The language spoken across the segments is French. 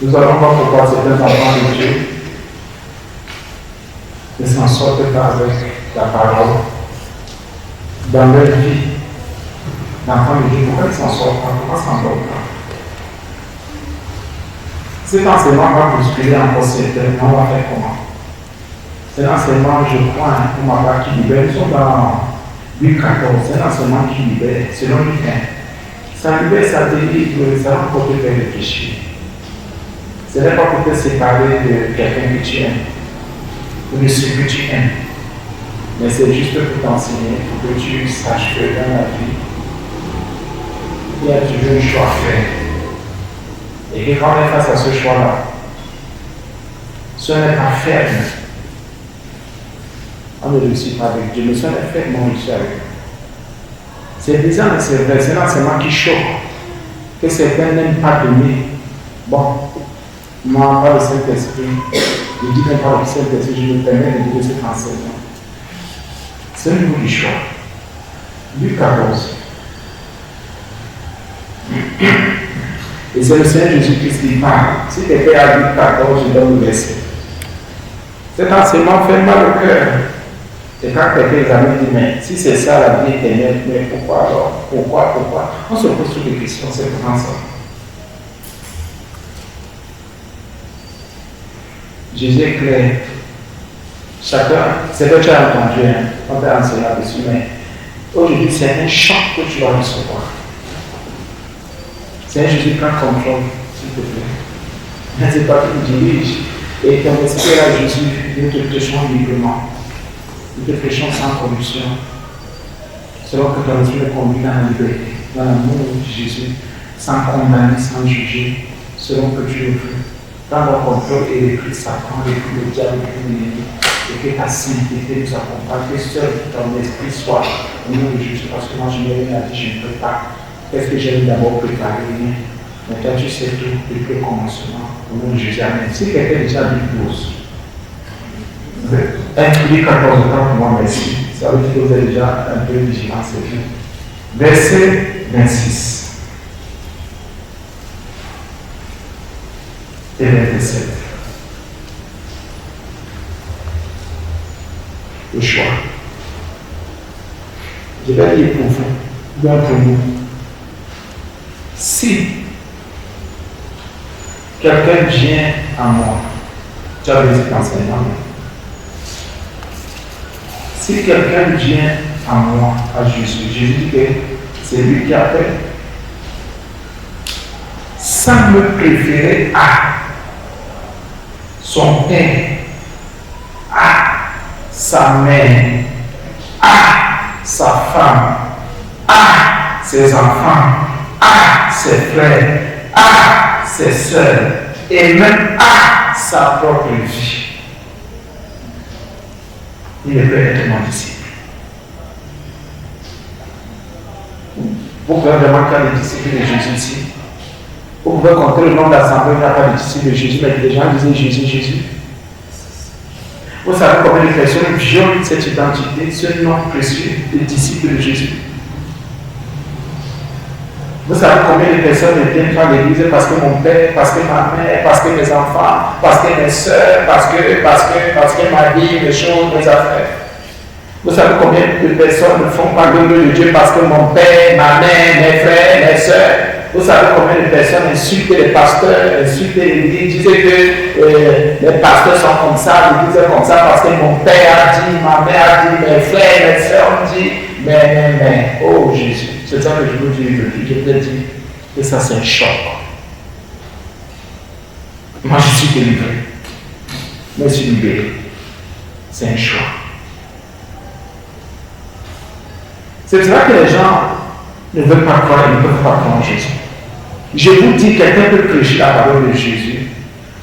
Nous allons voir pourquoi certains enfants de Dieu ne s'en sortent pas avec la parole dans leur vie. L'enfant de Dieu, pourquoi ils s'en sortent pas? Pourquoi ils s'en sortent pas? Cet enseignement va bousculer encore certains, on va faire comment? Cet enseignement, je crois, pour ma part, qui libère. Nous sommes dans Luc 14, c'est un enseignement qui libère, selon Luc 1. Ça libère, ça délivre, ça va encore te faire réfléchir. Ce n'est pas pour te séparer de quelqu'un que tu aimes, ou de ce que tu aimes, mais c'est juste pour t'enseigner, pour que tu saches que dans la vie, il y a toujours un choix à faire. Et que quand on est face à ce choix-là, ce n'est pas ferme. On ne réussit pas avec Dieu, mais ce n'est ferme, on réussit avec Dieu. C'est bizarre, mais c'est vrai, c'est l'enseignement qui choque, que certains n'aiment pas donner. Bon, moi, pas le Saint-Esprit, je dis même pas le Saint-Esprit, je me permets de dire cet enseignement. C'est le niveau du choix. Luc 14. Et c'est le Seigneur Jésus-Christ qui parle. Si quelqu'un a Luc 14, je donne le verset. Cet enseignement fait mal au cœur. Et quand quelqu'un examine, dit, mais si c'est ça la vie éternelle, mais pourquoi alors? Pourquoi? On se pose toutes les questions, c'est vraiment ça. Jésus est clair. Chacun, c'est que tu as entendu, on t'a enseigné là-dessus, mais aujourd'hui, c'est un choc que tu vas recevoir. C'est un Jésus qui prend contrôle, s'il te plaît. Mais c'est pas qui nous dirige. Et ton esprit à Jésus, nous te prêchons librement. Nous te prêchons sans corruption. Selon que ton esprit le conduit dans la liberté, dans l'amour de Jésus, sans condamner, sans juger, selon que tu le veux. Dans le contrôle et les prix Satan, les prix le diable, les prix l'ennemi, et que ta sainteté nous accompagne, que seul ton esprit soit au nom de Jésus, parce que moi je n'ai rien à dire, je ne peux pas. Qu'est-ce que j'aime d'abord préparer rien? Mais toi tu sais tout depuis le commencement, au nom de Jésus, amen. Si quelqu'un est déjà dit pause, Luc 14 ans pour moi, merci. Ça veut dire que vous êtes déjà un peu vigilant, c'est bien. Verset 26. Et 27. Le choix. Je vais dire pour vous, bien pour nous. Si quelqu'un vient à moi, tu as vu cet enseignement. Si quelqu'un vient à moi, à Jésus, Jésus dit que c'est lui qui appelle, sans me préférer à son père, à sa mère, à sa femme, à ses enfants, à ses frères, à ses sœurs, et même à sa propre vie, il ne peut être mon disciple. Vous pouvez vraiment qu'il y a des disciples de Jésus ici. Vous pouvez compter le nombre d'assemblées, il n'y a pas de disciples de Jésus, mais les gens disaient Jésus, Jésus. Vous savez combien de personnes violent cette identité, ce nom précieux de disciples de Jésus. Vous savez combien de personnes viennent à l'église parce que mon père, parce que ma mère, parce que mes enfants, parce que mes soeurs, parce que ma vie, mes choses, mes affaires. Vous savez combien de personnes ne font pas l'œuvre de Dieu parce que mon père, ma mère, mes frères, mes soeurs. Vous savez combien de personnes insultent les pasteurs, insultent l'église, disaient que les pasteurs sont comme ça, l'église est comme ça parce que mon père a dit, ma mère a dit, mes frères, mes soeurs ont dit, mais, oh Jésus, c'est ça que je veux dire, je te dis que ça c'est un choc. Moi je suis délivré, moi je suis libéré, c'est un choix. C'est vrai que les gens ne veulent pas croire, ils ne peuvent pas croire en Jésus. Je vous dis, quelqu'un peut prêcher la parole de Jésus,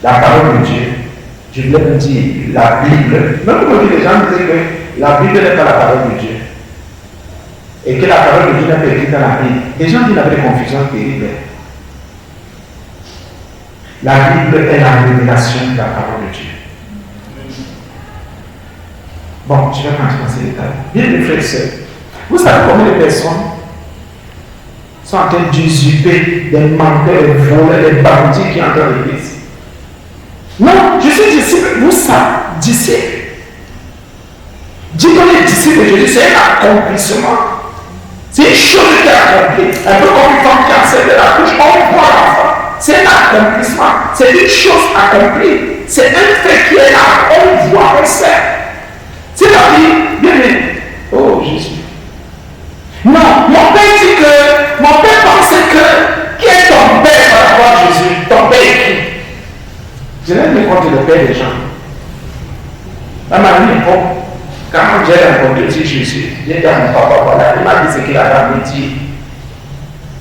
la parole de Dieu. Je voulais vous dire, la Bible, même aujourd'hui les gens disent que la Bible n'est pas la parole de Dieu. Et que la parole de Dieu n'est pas écrite dans la Bible. Les gens disent avec confusion terrible. La Bible est la révélation de la parole de Dieu. Bon, je vais continuer dans ces détails. Bien les frères et sœurs, vous savez combien de personnes sont en train d'usurper des menteurs, des voleurs, des bandits qui entrent dans l'église. Non, je suis disciple, vous savez, disciple. Dis qu'on est disciple de Jésus, c'est un accomplissement. C'est une chose qui est accomplie. Un peu comme une femme qui a enceinte de la couche, on voit l'enfant. C'est un accomplissement. C'est une chose accomplie. C'est un fait qui est là. On voit, on sait. C'est la vie, bien aimé. Oh Jésus. Non, mon père dit que, mon père pensait que, qui est ton père par rapport à Jésus? Ton père est qui? Je n'aime pas compter le père des gens. Ma mamie n'est pas. Quand j'ai rencontré Jésus, j'ai dit à mon papa, voilà, il m'a dit ce qu'il a dit.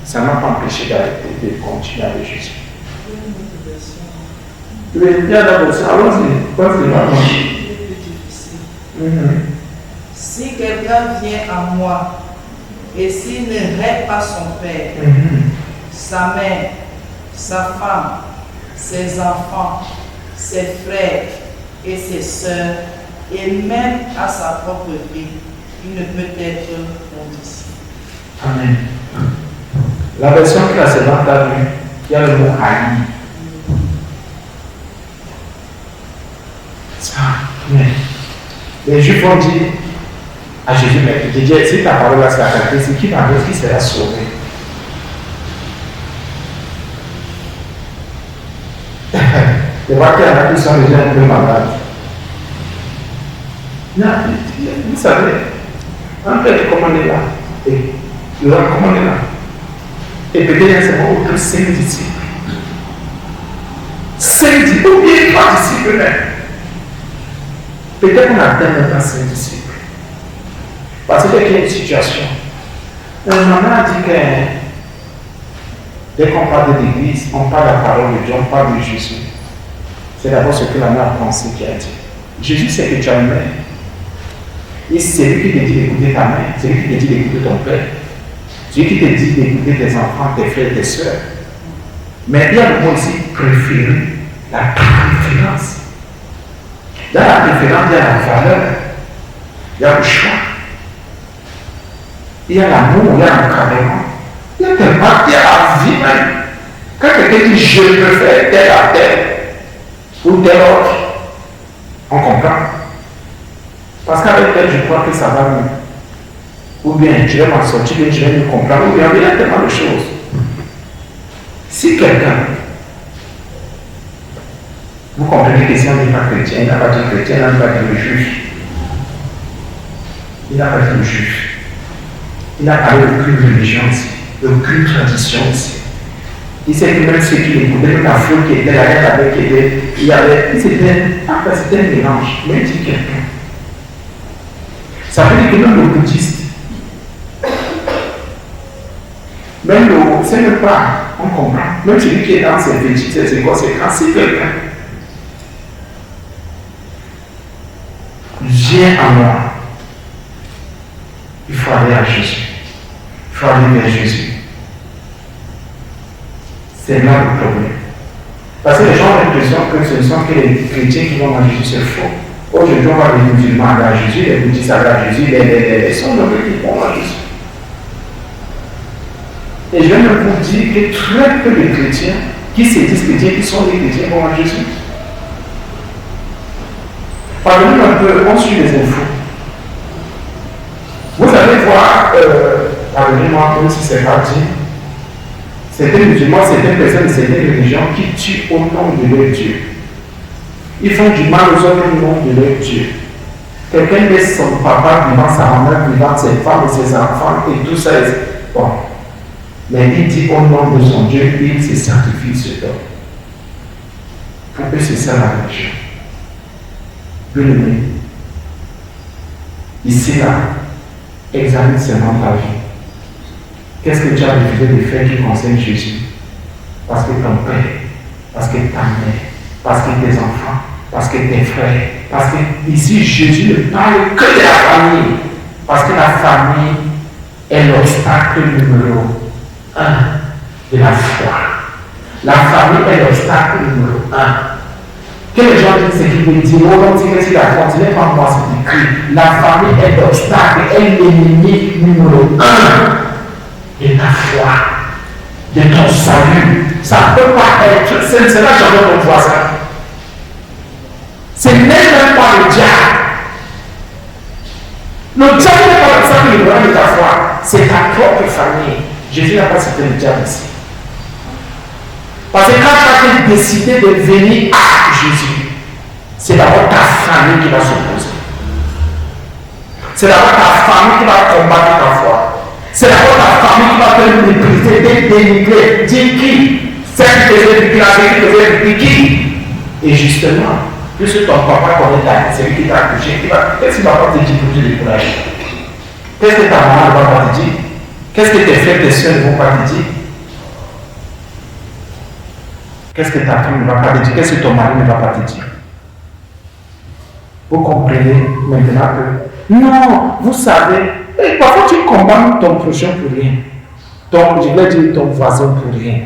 Ça ne m'a pas empêché d'arrêter de continuer avec Jésus. Tu veux dire d'abord ça? Allons-y. Si quelqu'un vient à moi et s'il ne règle pas son père, sa mère, sa femme, ses enfants, ses frères et ses sœurs, et même à sa propre vie, il ne peut être mon disciple. Amen. La version précédente a vu, il y a le mot haï. Mais les Juifs ont dit à Jésus, mais Dieu, si ta parole là, c'est la qualité, c'est qui va dire qui sera sauvé? Les voitures qui sont déjà un peu malades. Vous savez, un peu de commander là, et le recommander là. Et peut-être c'est bon, autour de 5 disciples. 5 disciples, ou bien 3 disciples même. Peut-être qu'on atteint maintenant 5 disciples. Parce qu'il y a une situation. Un homme a dit que dès qu'on parle de l'église, on parle de la parole de Dieu, on parle de Jésus. C'est d'abord ce que la mère a pensé qui a dit. Jésus, c'est que tu as une mère. Et c'est lui qui te dit d'écouter ta mère, c'est lui qui te dit d'écouter ton père, c'est lui qui te dit d'écouter tes enfants, tes frères, tes soeurs. Mais il y a le mot ici préféré, la préférence. Dans la préférence, il y a la valeur, il y a le choix, il y a l'amour, il y a l'encadrement, il y a tellement, il y a la vie même. Quand quelqu'un dit je peux faire tel à tel ou tel autre, on comprend. Parce qu'avec elle, je crois que ça va mieux. Ou bien, je vais m'en sortir, ou bien je vais me comprendre, ou bien il y a tellement de choses. Si quelqu'un, vous comprenez que si on n'est pas chrétien, il n'a pas dit chrétien, il n'a pas dit juif. Il n'a pas dit juif. Il n'a parlé d'aucune religion ici, d'aucune tradition ici. Il sait que même ceux qui l'écoutaient, même la foule qui était là, il y avait, c'était un mélange. Mais il dit quelqu'un. Ça veut dire que même le bouddhiste, même le, c'est même pas, on comprend, même celui qui est dans ses végites, c'est quoi, c'est quand c'est quelqu'un viens à moi, il faut aller à Jésus, il faut aller vers Jésus. C'est là le problème. Parce que les gens ont l'impression que ce ne sont que les chrétiens qui vont à Jésus, c'est faux. Aujourd'hui, on voit les musulmans aller à Jésus, les bouddhistes aller à Jésus, les sont nombreux qui vont à Jésus. Et je vais même vous dire que très peu de chrétiens qui se disent chrétiens, qui sont des chrétiens, vont à Jésus. Pardonnez-nous un peu, on suit les infos. Vous allez voir, pardonnez-moi, même si c'est parti, certains musulmans, certaines personnes de certaines religions qui tuent au nom de leur Dieu. Ils font du mal aux autres au nom de leur Dieu. Quelqu'un laisse son papa vivant, sa mère vivant, ses femmes et ses enfants et tout ça. Bon. Mais il dit au nom de son Dieu, il se sacrifie ce don. Pour eux, c'est ça la religion. Bien-aimé. Ici, là, examine seulement ta vie. Qu'est-ce que tu as refusé de faire qui concerne Jésus? Parce que ton père, parce que ta mère, parce que tes enfants, parce que tes frères, parce que ici Jésus ne parle que de la famille, parce que la famille est l'obstacle numéro 1 de la foi. La famille est l'obstacle numéro 1. Que les gens disent ce qu'ils veulent dire, on dit que si la foi, ce n'est pas moi, c'est écrit. La famille est l'obstacle, est l'ennemi numéro 1 de ta foi, de ton salut. Ça ne peut pas être, c'est là que j'en ai pour voir ça. Le diable n'est pas l'obstacle le problème de ta foi, c'est ta propre famille. Jésus n'a pas cité le diable ici. Parce que quand tu as décidé de venir à Jésus, c'est d'abord ta famille qui va s'opposer. C'est d'abord ta famille qui va combattre ta foi. C'est d'abord ta famille qui va te mépriser, te dénigrer, dire qui? Celle qui faisait du clavier, qui faisait du qui? Et justement, puisque ton papa connaît ta vie, c'est lui qui t'a accouché, qu'est-ce qu'il va pas te dire pour te décourager? Qu'est-ce que ta maman ne va pas te dire? Qu'est-ce que tes frères et tes soeurs ne vont pas te dire? Qu'est-ce que ta femme ne va pas te dire? Qu'est-ce que ton mari ne va pas te dire? Vous comprenez maintenant que non, vous savez, parfois tu combats ton prochain pour rien. Je vais dire ton voisin pour rien.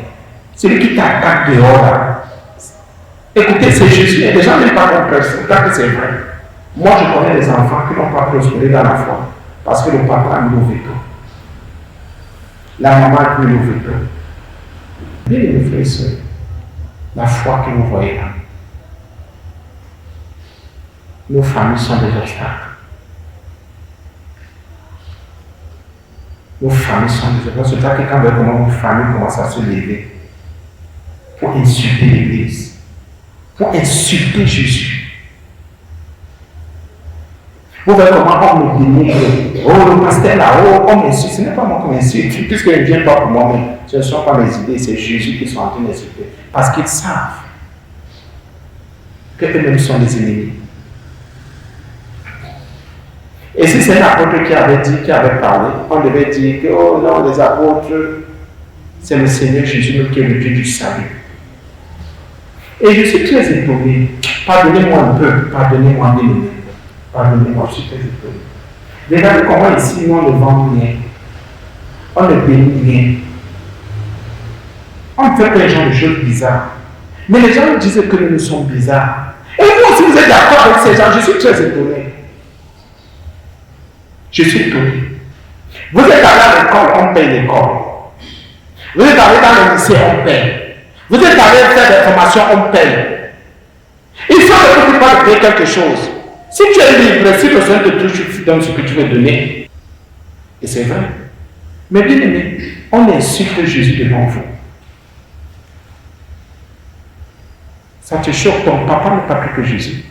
Celui qui t'attaque dehors là. Écoutez, c'est Jésus et les gens n'aiment pas comprendre ça, que c'est vrai. Moi, je connais des enfants qui n'ont pas prospéré dans la foi parce que le papa a mis le veto. La maman a mis le veto. Bien aimés frères et sœurs, la foi que vous voyez là, nos familles sont des obstacles. Nos familles sont des obstacles. C'est ça que quand nos familles commencent à se lever pour insulter l'Église, pour insulter Jésus. Vous voyez comment on me dénigre. Oh, le pasteur là, oh, on m'insulte. Ce n'est pas moi qu'on m'insulte, puisque je ne viens pas pour moi-même. Ce ne sont pas mes idées, c'est Jésus qui sont en train d'insulter. Parce qu'ils savent qu'eux-mêmes sont des ennemis. Et si c'est un apôtre qui avait dit, qui avait parlé, on devait dire que, oh non, les apôtres, c'est le Seigneur Jésus qui est le Dieu du salut. Et je suis très étonné. Pardonnez-moi un peu, pardonnez-moi bien. Pardonnez-moi, je suis très étonné. Regardez comment ici, nous, on ne vend rien. On ne bénit rien. On fait plein de gens de choses bizarres. Mais les gens nous disent que nous sommes bizarres. Et vous aussi, vous êtes d'accord avec ces gens. Je suis très étonné. Je suis étonné. Vous êtes allé à l'école, on paye l'école. Vous êtes allé dans le lycée, on paye. Vous êtes allé faire des formations, on paye. Il faut que tu parles de payer quelque chose. Si tu es libre, si personne te touche, tu donnes ce que tu veux donner. Et c'est vrai. Mais bien aimé, on insulte Jésus devant vous. Ça te choque, ton papa n'est pas plus que Jésus.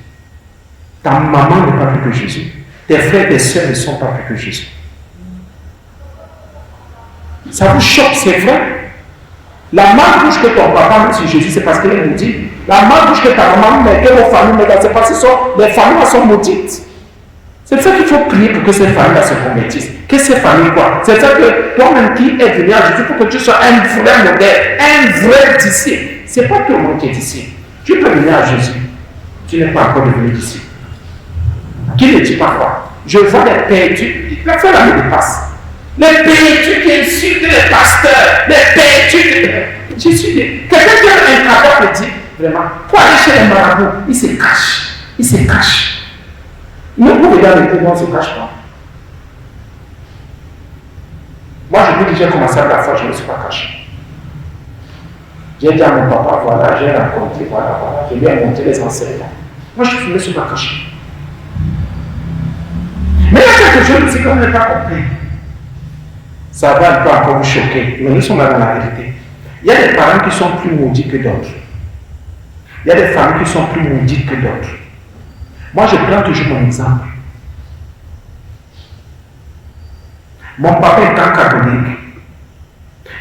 Ta maman n'est pas plus que Jésus. Tes frères et tes soeurs ne sont pas plus que Jésus. Ça vous choque, c'est vrai. La malbouche que ton papa met sur Jésus, c'est parce qu'il est maudit. La malbouche que ta maman met, que vos familles mettent, c'est parce que les familles sont maudites. C'est ça qu'il faut prier pour que ces familles-là se convertissent. Que ces familles quoi? C'est ça que toi-même qui es venu à Jésus pour que tu sois un vrai modèle, un vrai disciple. Ce n'est pas tout le monde qui est disciple. Tu peux venir à Jésus. Tu n'es pas encore devenu disciple. Qui ne dit pas quoi? Je vois les perdus. La fin la me dépasse. Les perdus qui insultent les pasteurs. Les perdus. Je suis quelqu'un qui a un cadeau petit. Vraiment. Pour aller chez les marabouts, il se cache. Il se cache. Nous, vous regardez, on ne se cache pas. Moi, je dis que j'ai commencé à la fois, je ne me suis pas caché. J'ai dit à mon papa, voilà, j'ai raconté, voilà. Je lui ai montré les enseignements. Moi, je ne me suis pas caché. Mais il y a quelque chose ici qu'on n'a pas compris. Ça va un peu encore vous choquer, mais nous sommes là dans la vérité. Il y a des parents qui sont plus maudits que d'autres. Il y a des familles qui sont plus maudites que d'autres. Moi, je prends toujours mon exemple. Mon papa est un catholique.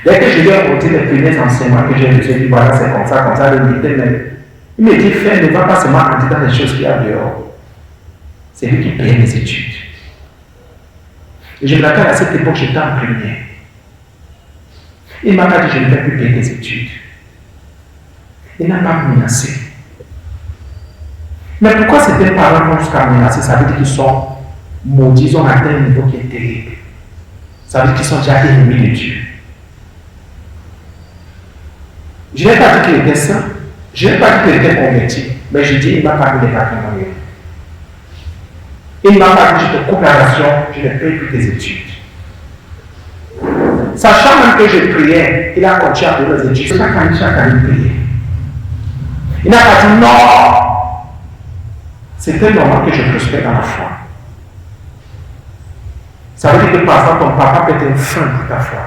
Dès que je lui ai montré les premiers enseignements que j'ai dit, voilà, c'est comme ça, le métier même. Il me dit, frère, ne va pas seulement entrer dans les choses qu'il y a dehors. C'est lui qui paye mes études. Et je me rappelle à cette époque, j'étais en première. Il m'a pas dit, je ne vais plus payer tes études. Il n'a pas menacé. Mais pourquoi ces deux parents vont jusqu'à menacer? Ça veut dire qu'ils sont maudits, ils ont atteint un niveau qui est terrible. Ça veut dire qu'ils sont déjà ennemis de Dieu. Je n'ai pas dit qu'il était saint, je n'ai pas dit qu'il était converti, mais je dis il ne m'a pas mis les papiers dans les. Il ne m'a pas dit je te coupe la ration, je ne paye plus tes études. Sachant même que je priais, il a continué à donner les études. C'est pas quand chaque année prier. Il n'a pas dit non. C'était normal que je prospère dans la foi. Ça veut dire que parfois ton papa peut être un frein pour ta foi.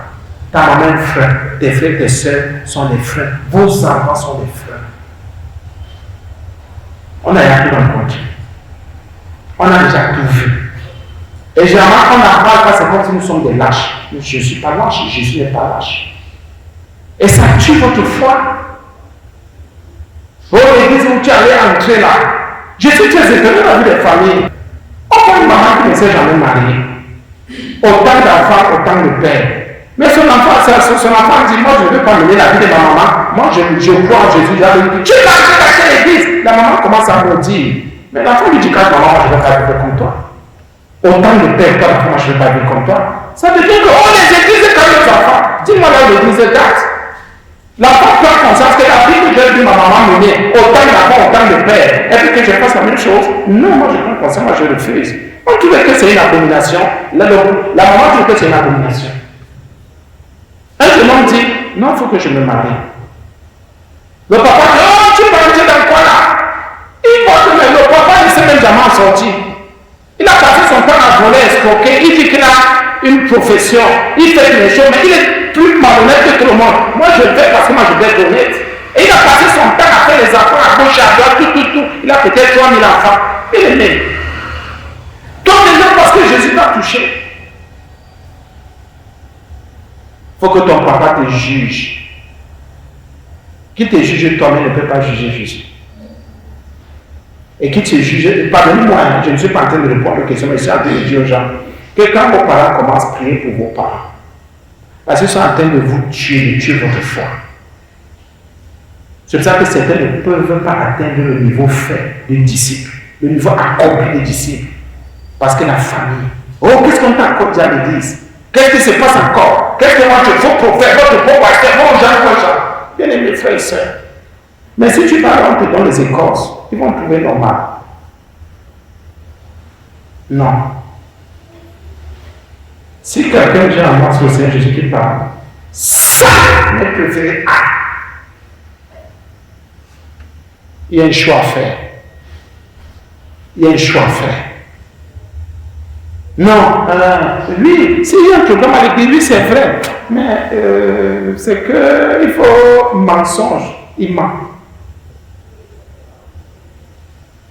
Ta maman est un frein, tes frères, tes soeurs sont des freins, vos enfants sont des freins. On a rien dans le compte. On a déjà tout vu. Et généralement, on n'a pas, c'est comme si nous sommes des lâches. Je ne suis pas lâche, Jésus n'est pas lâche. Et ça tue votre foi. Oh, l'église où tu allais entrer là. Je suis très étonné dans la vie des familles. On voit une maman qui ne s'est jamais mariée. Autant d'enfants, autant de pères. Mais son enfant dit, moi je ne veux pas mener la vie de ma maman. Moi je crois en Jésus. Tu vas acheter l'église. La maman commence à me dire. Mais l'enfant lui dit, quand maman, moi je ne veux pas vivre comme toi. Autant de pères, toi, l'enfant, moi je ne veux pas vivre comme toi. Ça veut dire que, oh, les églises, c'est comme les enfants. Dis-moi là, l'église date. L'enfant prend conscience que la vie que j'ai vu ma maman mener, autant d'enfants, autant de pères, et puis que je fasse la même chose. Non, moi je prends conscience, moi je refuse. On trouve que c'est une abomination. La maman trouve que c'est une abomination. Un jeune homme dit, non, il faut que je me marie. Le papa dit, oh, tu vas entrer dans quoi là? Il voit que le papa ne s'est même jamais sorti. Il a passé son temps à voler, escroquer. Il dit qu'il a une profession. Il fait des choses, mais il est plus malhonnête que tout le monde. Moi, je le fais parce que moi, je vais être honnête. Et il a passé son temps à faire les enfants à gauche, à droite, tout. Il a peut-être 3000 enfants. Il est né. Donc, déjà, parce que Jésus t'a touché. Il faut que ton papa te juge. Qui te juge toi-même ne peut pas juger Jésus. Et qui te juge, pardonnez-moi, je ne suis pas en train de répondre aux questions, mais je suis en train de dire aux gens que quand vos parents commencent à prier pour vos parents, parce qu'ils sont en train de vous tuer, de tuer votre foi. C'est pour ça que certains ne peuvent pas atteindre le niveau fait des disciples, le niveau accompli des disciples. Parce que la famille, oh, qu'est-ce qu'on t'a accordé à l'église? Qu'est-ce qui se passe encore? Qu'est-ce que moi je faut prophète, votre bon pasteur, vos gens? Bien aimés frères et sœurs. Mais si tu vas rentrer dans les écorces, ils vont trouver normal. Non. Si quelqu'un vient en moi sur le Seigneur Jésus qui parle, ça n'est préféré A. Il y a un choix à faire. Il y a un choix à faire. Non, lui, s'il y a un programme à l'église, lui c'est vrai. Mais c'est qu'il faut mensonge. Il ment.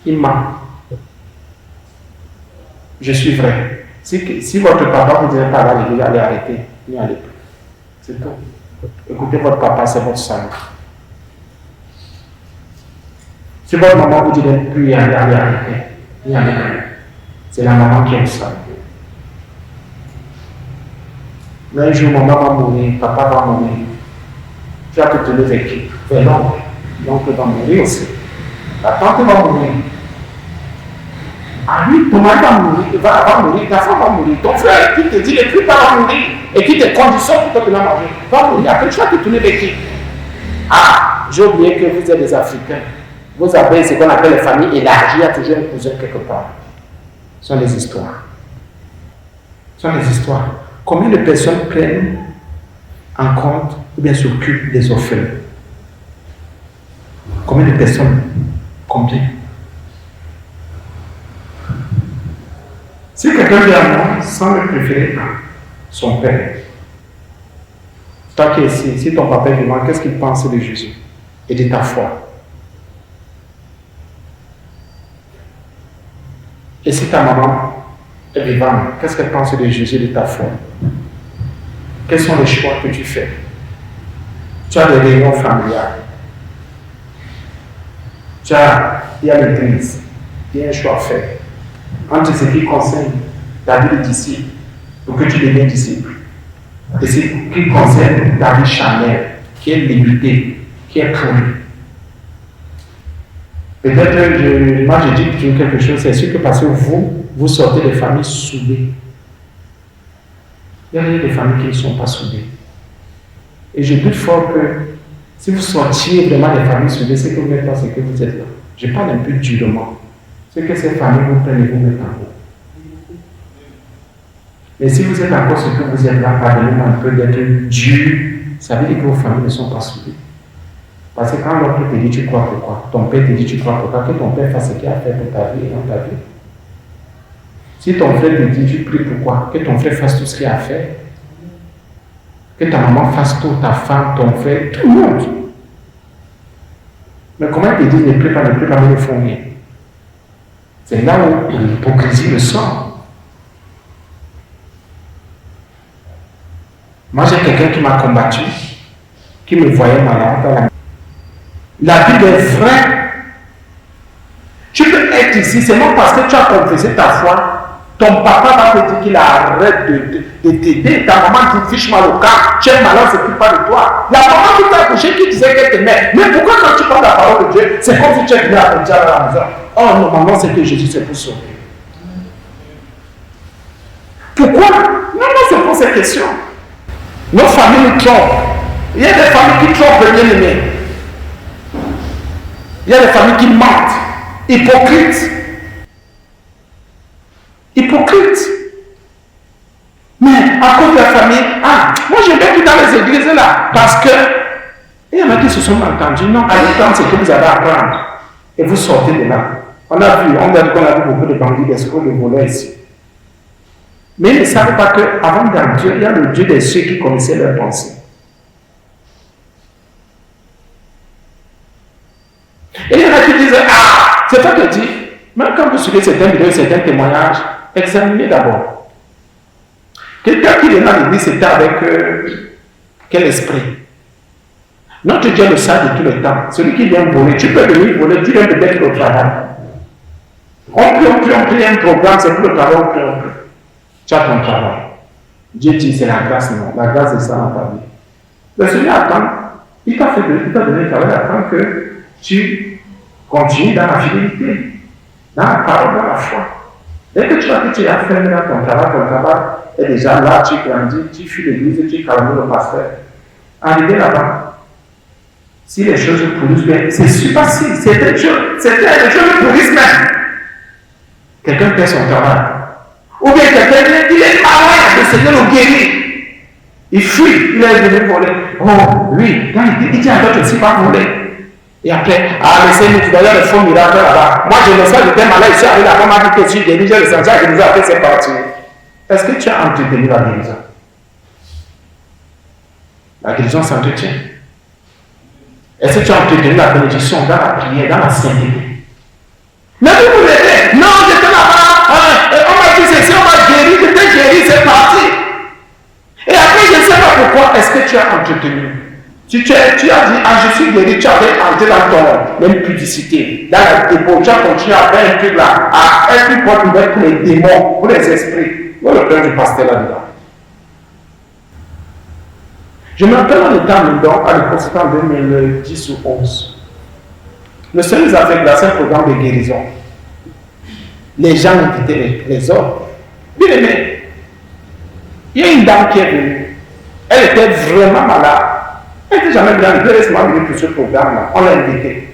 Il ment. Je suis vrai. Si votre papa vous dit pas à l'église, allez arrêter. N'y allez plus. C'est tout. Écoutez votre papa, c'est votre salut. Si votre maman vous dit de ne plus y aller, allez arrêter. N'y allez plus. C'est la maman qui est le salut. Mais un jour, maman va mourir, papa va mourir. Tu vas te tenir avec qui? Vers l'oncle. L'oncle va mourir aussi. La tante va mourir. Ah oui, ton mari va mourir, va mourir, ta femme va mourir, ton frère qui te dit les plus tard va mourir et qui te conditionne pour te la manger, va mourir. Après, tu vas te tourner avec qui? Ah, j'ai oublié que vous êtes des Africains. Vous avez ce qu'on appelle les familles élargies, il y a toujours un cousin quelque part. Ce sont des histoires. Ce sont des histoires. Combien de personnes prennent en compte ou bien s'occupent des orphelins? Combien de personnes? Combien? Si quelqu'un vient à moi sans me préférer son père, toi qui es ici, si ton papa demande qu'est-ce qu'il pense de Jésus et de ta foi, et si ta maman est vivante, qu'est-ce qu'elle pense de Jésus et de ta foi? Quels sont les choix que tu fais? Tu as des réunions familiales. Il y a l'église. Il y a un choix à faire. Entre ce qui concerne ta vie de disciple, pour que tu deviennes disciple, et ce qui concerne ta vie charnelle, qui est limitée, qui est pourrie. Peut-être, moi je dis quelque chose, c'est sûr que parce que vous sortez des familles soudées. Il y a des familles qui ne sont pas soudées. Et je doute fort que si vous sortiez vraiment des familles soudées, c'est que vous n'êtes pas ce que vous êtes là. Je parle un peu durement. C'est que ces familles vous prennent et vous mettent en haut. Mais si vous êtes encore ce que vous êtes là, pardonnez-moi un peu d'être dur, ça veut dire que vos familles ne sont pas soudées. Parce que quand l'autre te dit tu crois pourquoi, ton père te dit tu crois pourquoi, que ton père fasse ce qu'il a fait pour ta vie et dans ta vie. Si ton frère te dit, tu pries pourquoi? Que ton frère fasse tout ce qu'il a à faire. Que ta maman fasse tout, ta femme, ton frère, tout le monde. Mais comment ils te disent ne prie pas, mais ils ne font rien? C'est là où l'hypocrisie le sort. Moi, j'ai quelqu'un qui m'a combattu, qui me voyait malade. La Bible est vraie. Tu peux être ici seulement parce que tu as confessé ta foi. Ton papa va te dire qu'il arrête de t'aider. Ta maman dit fiche-moi le cas. Tu es malade, c'est plus pas de toi. La maman qui t'a accouché qui disait qu'elle t'aimait. Mais pourquoi quand tu parles de la parole de Dieu, c'est comme si tu es venu à te dire à la maison. Oh, normalement, c'est que Jésus c'est pour sauver. Pourquoi? Non, c'est pour ces questions. Nos familles nous trompent. Il y a des familles qui trompent le bien-aimé. Il y a des familles qui mentent. Hypocrites. Hypocrites. Mais à cause de la famille, moi je vais plus dans les églises là, parce que il y en a qui se sont entendus. Non, allez prendre ce que vous avez à apprendre. Et vous sortez de là. On a vu beaucoup de bandits, d'escrocs, de voleurs ici. Mais ils ne savent pas qu'avant dans Dieu, il y a le Dieu des cieux qui connaissait leurs pensées. Et il y en a qui disent, c'est toi qui dis, même quand vous suivez certaines vidéos, certains témoignages, examinez d'abord. Quelqu'un qui vient à l'église, c'était avec quel esprit? Notre Dieu le sait de tout le temps. Celui qui vient voler, tu peux venir voler, tu viens peut-être au travail. On prie un programme, c'est pour le travail, on prie. Tu as ton travail. Dieu dit, c'est la grâce, non. La grâce est ça dans ta vie. Le Seigneur attend, il t'a donné le travail, il attend que tu continues dans la fidélité, dans la parole, dans la foi. Dès que tu vois que tu as fait dans ton travail est déjà là, tu grandis, tu fuis l'église, tu calmes le pasteur. Arrivé là-bas, si les choses pourrissent bien, c'est super facile, c'est des choses pourrissent même. Quelqu'un fait son travail. Ou bien quelqu'un il est malade, le Seigneur le guérit. Il fuit, il est venu voler. Oh, lui, quand il dit à d'autres aussi pas voler. Et après, le Seigneur, tu d'ailleurs le faux miracle là-bas. Moi, je me sens, j'étais malade ici, avec la femme m'a dit que tu es guéri, j'ai le sentiment que nous avons fait, c'est parti. Est-ce que tu as entretenu la guérison? La guérison s'entretient. Est-ce que tu as entretenu la bénédiction dans la prière, dans la sainteté? Mais vous voulez, non, j'étais là-bas, on m'a dit ceci, on m'a guéri, j'étais guéri, c'est parti. Et après, je ne sais pas pourquoi, est-ce que tu as entretenu? Tu as dit, je suis guéri, tu avais entré dans ton impudicité, dans la dépôt, tu as continué à faire un truc là, à être une porte ouverte pour les démons, pour les esprits. Vous le prenez du pasteur là-dedans. Je me rappelle en étant dedans, à l'époque, c'était en 2010 ou 11. Le Seigneur nous a fait grâce à un programme de guérison. Les gens ont quitté les hommes. Bien aimé, il y a une dame qui est venue. Elle était vraiment malade. Elle n'était jamais venue. Elle est récemment venue pour ce programme-là. On l'a invitée.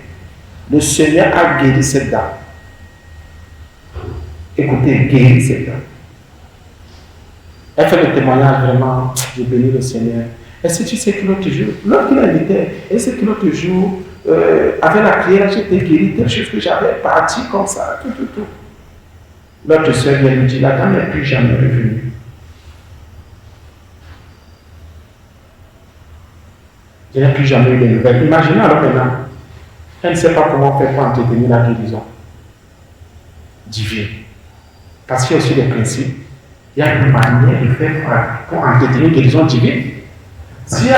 Le Seigneur a guéri cette dame. Écoutez, guéri cette dame. Elle fait le témoignage vraiment, j'ai béni le Seigneur. Est-ce que tu sais que l'autre jour, l'autre l'a invité, est-ce que l'autre jour, avec la prière, j'étais guéri, telle chose que j'avais parti comme ça, tout. L'autre soeur vient me dire, la dame n'est plus jamais revenue. Je n'ai plus jamais eu de nouvelles. Imaginez alors maintenant, elle ne sait pas comment faire pour entretenir la guérison divine. Parce qu'il y a aussi des principes. Il y a une manière de faire pour entretenir une guérison divine. S'il y